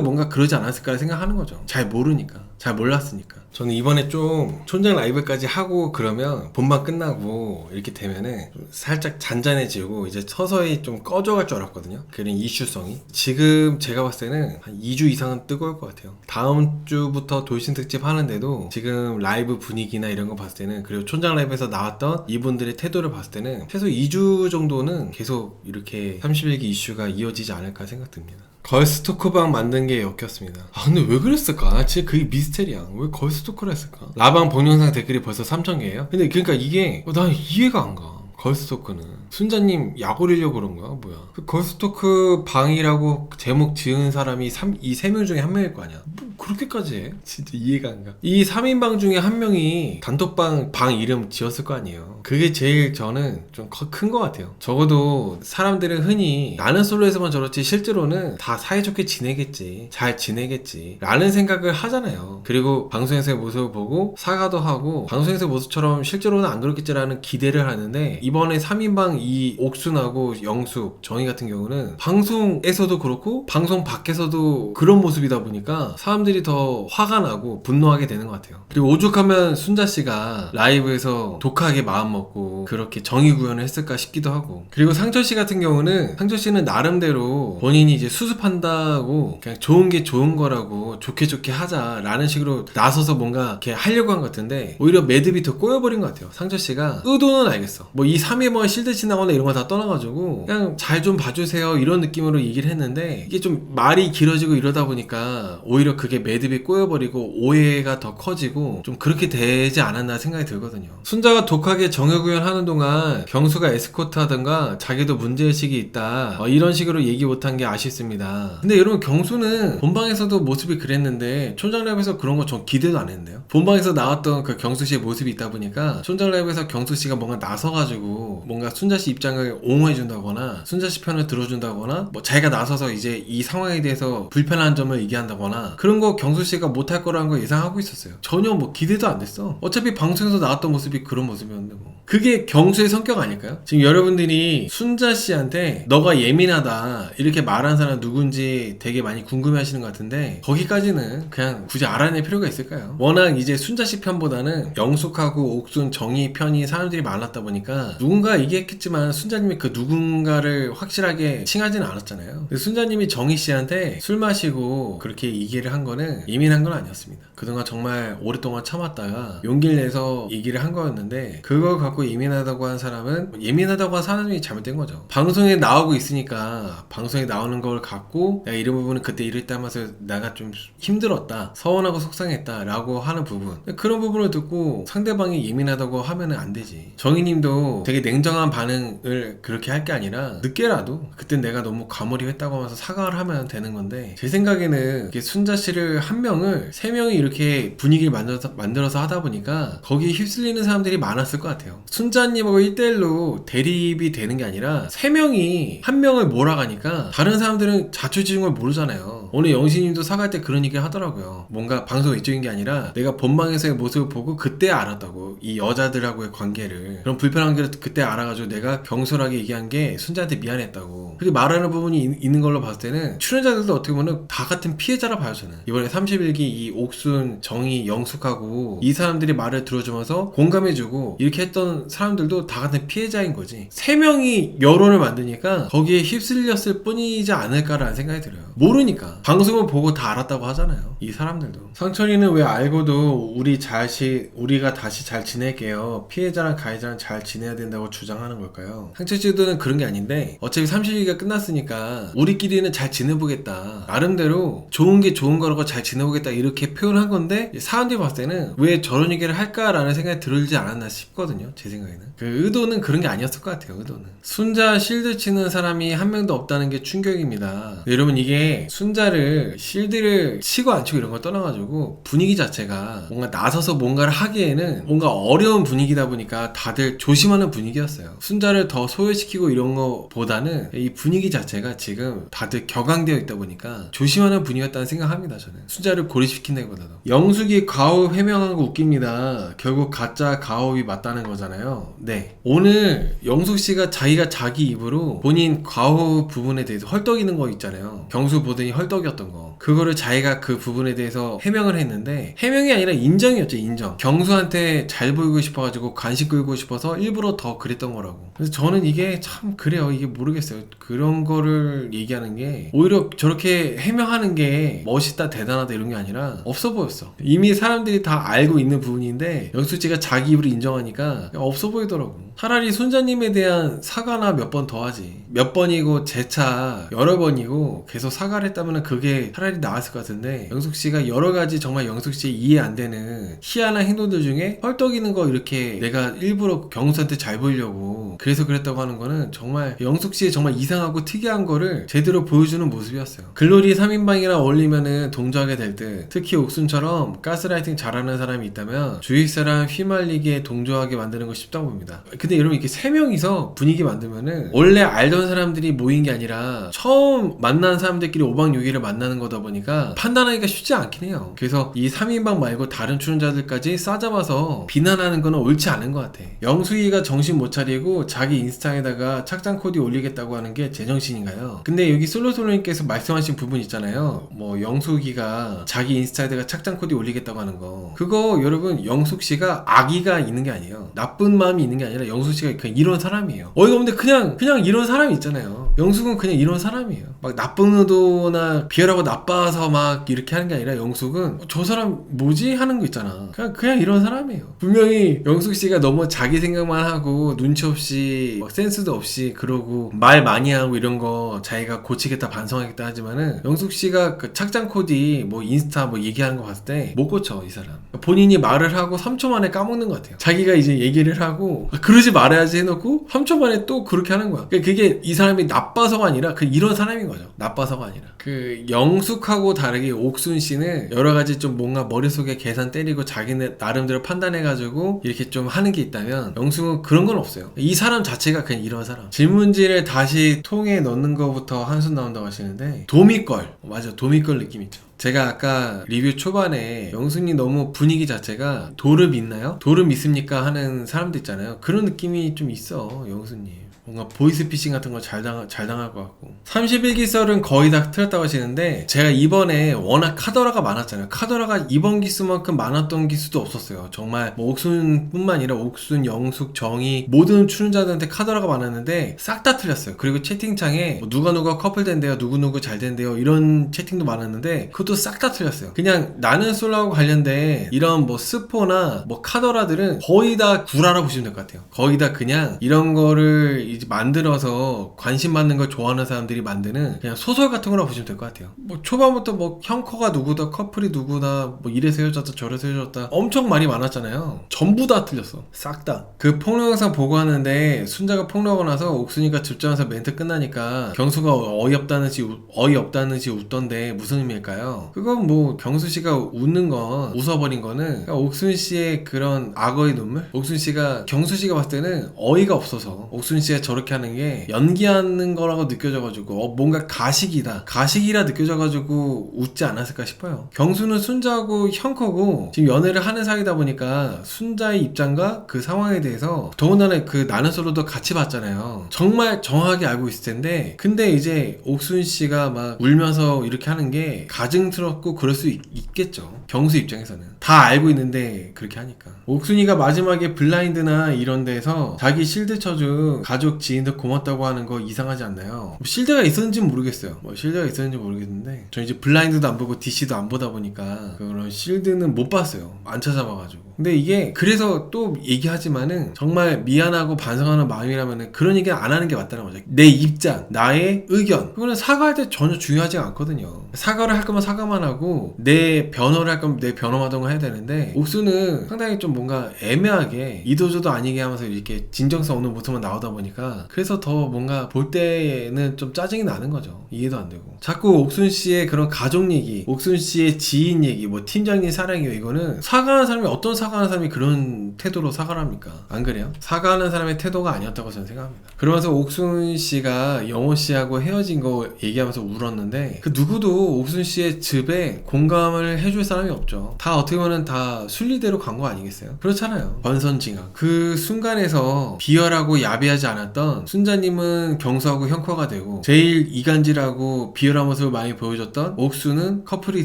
뭔가 그러지 않았을까 생각하는 거죠. 잘 몰랐으니까. 저는 이번에 좀 촌장 라이브까지 하고 그러면 본방 끝나고 이렇게 되면은 좀 살짝 잔잔해지고 이제 서서히 좀 꺼져갈 줄 알았거든요. 그런 이슈성이. 지금 제가 봤을 때는 한 2주 이상은 뜨거울 것 같아요. 다음 주부터 돌싱 특집 하는데도 지금 라이브 분위기나 이런 거 봤을 때는 그리고 촌장 라이브에서 나왔던 이분들의 태도를 봤을 때는 최소 2주 정도는 계속 이렇게 31기 이슈가 이어지지 않을까 생각됩니다. 걸스 토크방 만든 게 엮였습니다. 근데 왜 그랬을까? 진짜 그게 미스테리야. 왜 걸스 토크를 했을까? 라방 본 영상 댓글이 벌써 3,000개예요? 근데 그러니까 이게 난 이해가 안 가. 걸스토크는 순자님 약 올리려고 그런 거야? 뭐야? 그 걸스토크 방이라고 제목 지은 사람이 이 3명 중에 한 명일 거 아니야? 뭐 그렇게까지 해? 진짜 이해가 안 가. 이 3인방 중에 한 명이 단톡방 방 이름 지었을 거 아니에요. 그게 제일 저는 좀 큰 거 같아요. 적어도 사람들은 흔히 나는 솔로에서만 저렇지 실제로는 다 사이좋게 지내겠지, 잘 지내겠지 라는 생각을 하잖아요. 그리고 방송에서의 모습을 보고 사과도 하고 방송에서의 모습처럼 실제로는 안 그렇겠지라는 기대를 하는데 이번에 3인방 이 옥순하고 영숙, 정희 같은 경우는 방송에서도 그렇고 방송 밖에서도 그런 모습이다 보니까 사람들이 더 화가 나고 분노하게 되는 것 같아요. 그리고 오죽하면 순자씨가 라이브에서 독하게 마음먹고 그렇게 정의 구현을 했을까 싶기도 하고, 그리고 상철씨 같은 경우는 상철씨는 나름대로 본인이 이제 수습한다고 그냥 좋은 게 좋은 거라고 좋게 하자라는 식으로 나서서 뭔가 이렇게 하려고 한 것 같은데 오히려 매듭이 더 꼬여버린 것 같아요. 상철씨가 의도는 알겠어, 뭐 이 3회번 실드 친다거나 이런 거 다 떠나가지고 그냥 잘 좀 봐주세요 이런 느낌으로 얘기를 했는데, 이게 좀 말이 길어지고 이러다 보니까 오히려 그게 매듭이 꼬여버리고 오해가 더 커지고 좀 그렇게 되지 않았나 생각이 들거든요. 순자가 독하게 정의구현 하는 동안 경수가 에스코트 하던가 자기도 문제의식이 있다 이런 식으로 얘기 못한 게 아쉽습니다. 근데 여러분, 경수는 본방에서도 모습이 그랬는데 촌장라이브에서 그런 거 전 기대도 안 했는데요. 본방에서 나왔던 그 경수씨의 모습이 있다 보니까 촌장라이브에서 경수씨가 뭔가 나서가지고 뭔가 순자씨 입장을 옹호해준다거나 순자씨 편을 들어준다거나 뭐 자기가 나서서 이제 이 상황에 대해서 불편한 점을 얘기한다거나 그런 거 경수씨가 못할 거라는 거 예상하고 있었어요. 전혀 뭐 기대도 안 됐어. 어차피 방송에서 나왔던 모습이 그런 모습이었는데 뭐. 그게 경수의 성격 아닐까요? 지금 여러분들이 순자씨한테 너가 예민하다 이렇게 말한 사람 누군지 되게 많이 궁금해 하시는 것 같은데, 거기까지는 그냥 굳이 알아낼 필요가 있을까요? 워낙 이제 순자씨 편보다는 영숙하고 옥순, 정희 편이 사람들이 많았다 보니까 누군가 얘기했겠지만 순자님이 그 누군가를 확실하게 칭하지는 않았잖아요. 순자님이 정희씨한테 술 마시고 그렇게 얘기를 한 거는 예민한 건 아니었습니다. 그동안 정말 오랫동안 참았다가 용기를 내서 얘기를 한 거였는데, 그걸 갖고 예민하다고 한 사람은 예민하다고 한 사람이 잘못된 거죠. 방송에 나오고 있으니까 방송에 나오는 걸 갖고 내가 이런 부분은 그때 이랬다 하면서 내가 좀 힘들었다, 서운하고 속상했다 라고 하는 부분, 그런 부분을 듣고 상대방이 예민하다고 하면은 안 되지. 정희님도 되게 냉정한 반응을 그렇게 할 게 아니라 늦게라도 그때 내가 너무 과몰입했다고 하면서 사과를 하면 되는 건데, 제 생각에는 순자씨를 한 명을 세 명이 이렇게 분위기를 만들어서 하다 보니까 거기에 휩쓸리는 사람들이 많았을 것 같아요. 순자님하고 1대1로 대립이 되는 게 아니라 세 명이 한 명을 몰아가니까 다른 사람들은 자초지종을 모르잖아요. 오늘 영신님도 사과할 때 그런 얘기를 하더라고요. 뭔가 방송 외적인 게 아니라 내가 본방에서의 모습을 보고 그때 알았다고, 이 여자들하고의 관계를, 그런 불편한 게 그때 알아가지고 내가 경솔하게 얘기한 게 순자한테 미안했다고. 그렇게 말하는 부분이 있는 걸로 봤을 때는 출연자들도 어떻게 보면 다 같은 피해자라 봐요 저는. 이번에 31기 이 옥순, 정희, 영숙하고 이 사람들이 말을 들어주면서 공감해주고 이렇게 했던 사람들도 다 같은 피해자인 거지. 세 명이 여론을 만드니까 거기에 휩쓸렸을 뿐이지 않을까라는 생각이 들어요. 모르니까. 방송을 보고 다 알았다고 하잖아요 이 사람들도. 상철이는 왜 알고도 우리가 다시 잘 지낼게요, 피해자랑 가해자랑 잘 지내야 된다고 주장하는 걸까요? 상철씨도는 그런 게 아닌데 어차피 30일기가 끝났으니까 우리끼리는 잘 지내보겠다, 나름대로 좋은 게 좋은 거라고 잘 지내보겠다 이렇게 표현한 건데, 사람들이 봤을 때는 왜 저런 얘기를 할까라는 생각이 들지 않았나 싶거든요. 제 생각에는 그 의도는 그런 게 아니었을 것 같아요. 의도는 순자 실드 치는 사람이 한 명도 없다는 게 충격입니다. 여러분, 이게 순자를 실드를 치고 안 치고 이런 걸 떠나가지고 분위기 자체가 뭔가 나서서 뭔가를 하기에는 뭔가 어려운 분위기다 보니까 다들 조심하는 분위기였어요. 순자를 더 소외시키고 이런 거보다는 이 분위기 자체가 지금 다들 격앙되어 있다 보니까 조심하는 분위기였다는 생각합니다. 저는 순자를 고립시킨다기보다도. 영숙이 가업 해명한 거 웃깁니다. 결국 가짜 가업이 맞다는 거잖아요. 네, 오늘 영숙씨가 자기가 자기 입으로 본인 가업 부분에 대해서 헐떡이는 거 있잖아요. 경수 보더니 헐떡이었던 거, 그거를 자기가 그 부분에 대해서 해명을 했는데, 해명이 아니라 인정이었죠. 인정. 경수한테 잘 보이고 싶어가지고 간식 끌고 싶어서 일부러 더 그랬던 거라고. 그래서 저는 이게 참 그래요. 이게 모르겠어요. 그런 거를 얘기하는 게 오히려 저렇게 해명하는 게 멋있다, 대단하다 이런 게 아니라 없어 보였어. 이미 사람들이 다 알고 있는 부분인데 영숙씨가 자기 입으로 인정하니까 없어 보이더라고. 차라리 순자님에 대한 사과나 몇 번 더 하지. 몇 번이고 재차 여러 번이고 계속 사과를 했다면 그게 차라리 나았을 것 같은데, 영숙씨가 여러 가지 정말 영숙씨 이해 안 되는 희한한 행동들 중에 헐떡이는 거 이렇게 내가 일부러 경수한테 잘 보이려고 그래서 그랬다고 하는 거는 정말 영숙씨의 정말 이상하고 특이한 거를 제대로 보여주는 모습이었어요. 글로리 3인방이랑 어울리면은 동조하게 될 듯. 특히 옥순처럼 가스라이팅 잘하는 사람이 있다면 주위 사람 휘말리게 동조하게 만드는 거 쉽다고 봅니다. 근데 여러분, 이렇게 3명이서 분위기 만들면은 원래 알던 사람들이 모인 게 아니라 처음 만난 사람들끼리 5박 6일을 만나는 거다 보니까 판단하기가 쉽지 않긴 해요. 그래서 이 3인방 말고 다른 출연자들까지 싸잡아서 비난하는 거는 옳지 않은 것 같아. 영숙이가 정신 못 차리고 자기 인스타에다가 착장 코디 올리겠다고 하는 게 제정신인가요? 근데 여기 솔로솔로님께서 말씀하신 부분 있잖아요. 뭐 영숙이가 자기 인스타에다가 착장 코디 올리겠다고 하는 거, 그거 여러분 영숙씨가 악의가 있는 게 아니에요. 나쁜 마음이 있는 게 아니라 영숙씨가 그냥 이런 사람이에요. 어이가 없는데 그냥 이런 사람이 있잖아요. 영숙은 그냥 이런 사람이에요. 막 나쁜 의도나 비열하고 나빠서 막 이렇게 하는 게 아니라 영숙은 저 사람 뭐지? 하는 거 있잖아. 그냥 이런 사람이에요. 분명히 영숙씨가 너무 자기 생각만 하고 눈치 없이 막 센스도 없이 그러고 말 많이 하고 이런 거 자기가 고치겠다 반성하겠다 하지만은 영숙씨가 그 착장 코디 뭐 인스타 뭐 얘기하는 거 봤을 때 못 고쳐 이 사람. 본인이 말을 하고 3초 만에 까먹는 것 같아요. 자기가 이제 얘기를 하고 그러지 말아야지 해놓고 3초 만에 또 그렇게 하는 거야. 그게 이 사람이 나빠서가 아니라 이런 사람인 거죠. 나빠서가 아니라. 그 영숙하고 다르게 옥순씨는 여러 가지 좀 뭔가 머릿속에 계산 때리고 자기네 나름대로 판단해가지고 이렇게 좀 하는 게 있다면 영숙은 그런 건 없어요. 이 사람 자체가 그냥 이런 사람. 질문지를 다시 통에 넣는 거부터 한숨 나온다고 하시는데 도미걸. 맞아, 도미걸 느낌 있죠. 제가 아까 리뷰 초반에 영숙님 너무 분위기 자체가 도를 믿나요? 도를 믿습니까? 하는 사람도 있잖아요. 그런 느낌이 좀 있어 영숙님. 뭔가 보이스피싱 같은 거 잘 당할 것 같고. 31기 썰은 거의 다 틀렸다고 하시는데 제가 이번에 워낙 카더라가 많았잖아요. 카더라가 이번 기수만큼 많았던 기수도 없었어요. 정말 뭐 옥순뿐만 아니라 옥순, 영숙, 정희 모든 출연자들한테 카더라가 많았는데 싹 다 틀렸어요. 그리고 채팅창에 뭐 누가 커플 된대요, 누구 잘 된대요 이런 채팅도 많았는데 그것도 싹 다 틀렸어요. 그냥 나는 솔로하고 관련된 이런 뭐 스포나 뭐 카더라들은 거의 다 구라라 보시면 될 것 같아요. 거의 다 그냥 이런 거를 이제 만들어서 관심 받는 걸 좋아하는 사람들이 만드는 그냥 소설 같은 거라고 보시면 될 것 같아요. 뭐 초반부터 뭐 형커가 누구다, 커플이 누구다, 뭐 이래서 헤어졌다 저래서 헤어졌다 엄청 말이 많았잖아요. 전부 다 틀렸어. 싹 다. 그 폭로 영상 보고 하는데 순자가 폭로하고 나서 옥순이가 집중해서 멘트 끝나니까 경수가 어이없다는 듯이 웃던데 무슨 의미일까요? 그건 뭐 경수씨가 웃는 건 웃어버린 거는 그러니까 옥순씨의 그런 악어의 눈물? 옥순씨가 경수씨가 봤을 때는 어이가 없어서 옥순씨가 저렇게 하는 게 연기하는 거라고 느껴져가지고 뭔가 가식이라 느껴져가지고 웃지 않았을까 싶어요. 경수는 순자하고 형커고 지금 연애를 하는 사이다 보니까 순자의 입장과 그 상황에 대해서 더군다나 그 나는 솔로도 같이 봤잖아요. 정말 정확하게 알고 있을 텐데 근데 이제 옥순씨가 막 울면서 이렇게 하는 게 가증스럽고 그럴 수 있겠죠. 경수 입장에서는 다 알고 있는데 그렇게 하니까. 옥순이가 마지막에 블라인드나 이런 데서 자기 실드 쳐준 가족 지인들 고맙다고 하는 거 이상하지 않나요? 실드가 있었는지는 모르겠어요. 뭐 실드가 있었는지 모르겠는데 저 이제 블라인드도 안 보고 DC도 안 보다 보니까 그런 실드는 못 봤어요. 안 찾아봐가지고. 근데 이게 그래서 또 얘기하지만은 정말 미안하고 반성하는 마음이라면은 그런 얘기 안 하는 게 맞다는 거죠. 내 입장, 나의 의견 그거는 사과할 때 전혀 중요하지 않거든요. 사과를 할 거면 사과만 하고 내 변호를 할 거면 내 변호하던 거 해야 되는데 옥수는 상당히 좀 뭔가 애매하게 이도저도 아니게 하면서 이렇게 진정성 없는 모습만 나오다 보니까 그래서 더 뭔가 볼 때는 좀 짜증이 나는 거죠. 이해도 안 되고 자꾸 옥순 씨의 그런 가족 얘기, 옥순 씨의 지인 얘기, 뭐 팀장님 사랑해요 이거는 사과하는 사람이 어떤 사과하는 사람이 그런 태도로 사과를 합니까? 안 그래요? 사과하는 사람의 태도가 아니었다고 저는 생각합니다. 그러면서 옥순 씨가 영호 씨하고 헤어진 거 얘기하면서 울었는데 그 누구도 옥순 씨의 즙에 공감을 해줄 사람이 없죠. 다 어떻게 보면 다 순리대로 간 거 아니겠어요? 그렇잖아요. 번선징악. 그 순간에서 비열하고 야비하지 않았던 순자님은 경수하고 형커가 되고 제일 이간질하고 비열한 모습을 많이 보여줬던 옥수는 커플이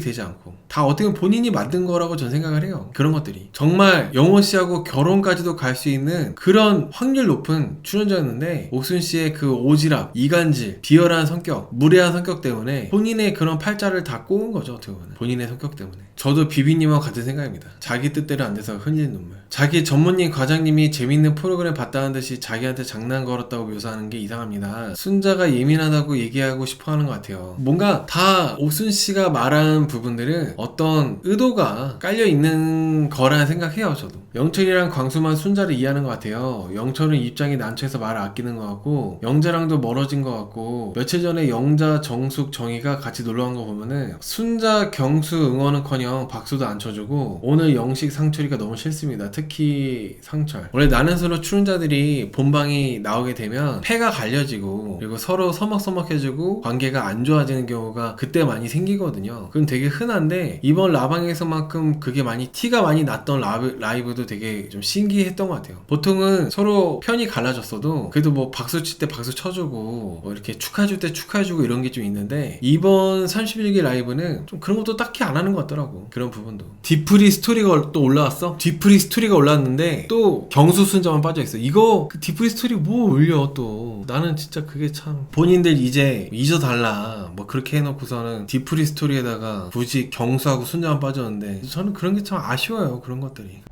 되지 않고 다 어떻게 보면 본인이 만든 거라고 전 생각을 해요. 그런 것들이 정말 영호 씨하고 결혼까지도 갈 수 있는 그런 확률 높은 출연자였는데 옥순 씨의 그 오지랖, 이간질, 비열한 성격, 무례한 성격 때문에 본인의 그런 팔자를 다 꼬은 거죠. 어떻게 보면 본인의 성격 때문에. 저도 비비님과 같은 생각입니다. 자기 뜻대로 안 돼서 흘리는 눈물. 자기 전무님 과장님이 재밌는 프로그램 봤다는 듯이 자기한테 장난 걸었다고 묘사하는 게 이상합니다. 순자가 예민하다고 얘기하고 싶어 하는 것 같아요. 뭔가 다 옥순 씨가 말한 부분들은 어떤 의도가 깔려있는 거라는 생각해요. 저도 영철이랑 광수만 순자를 이해하는 것 같아요. 영철은 입장이 난처해서 말을 아끼는 것 같고 영자랑도 멀어진 것 같고 며칠 전에 영자, 정숙, 정희가 같이 놀러간 거 보면은 순자, 경수 응원은커녕 박수도 안 쳐주고 오늘 영식, 상철이가 너무 싫습니다. 특히 상철. 원래 나는 솔로 출연자들이 본방이 나오게 되면 패가 갈려지고 그리고 서로 서먹서먹해지고 관계가 안 좋아지는 경우가 그때 많이 생기거든요. 그건 되게 흔한데 이번 라방에서만큼 그게 많이 티가 많이 났던 라이브도 되게 좀 신기했던 것 같아요. 보통은 서로 편이 갈라졌어도 그래도 뭐 박수 칠 때 박수 쳐주고 뭐 이렇게 축하해줄 때 축하해주고 이런 게 좀 있는데, 이번 31기 라이브는 좀 그런 것도 딱히 안 하는 것 같더라고. 그런 부분도. 디프리 스토리가 또 올라왔어. 디프리 스토리가 올라왔는데 또 경수 순자만 빠져있어. 이거 그 디프리 스토리 뭐 올려 또. 나는 진짜 그게 참, 본인들 이제 잊어달라 뭐 그렇게 해놓고서는 디프리 스토리에다가 굳이 경수하고 순자만 빠졌는데, 저는 그런 게 참 아쉬워요. 그런 것들이.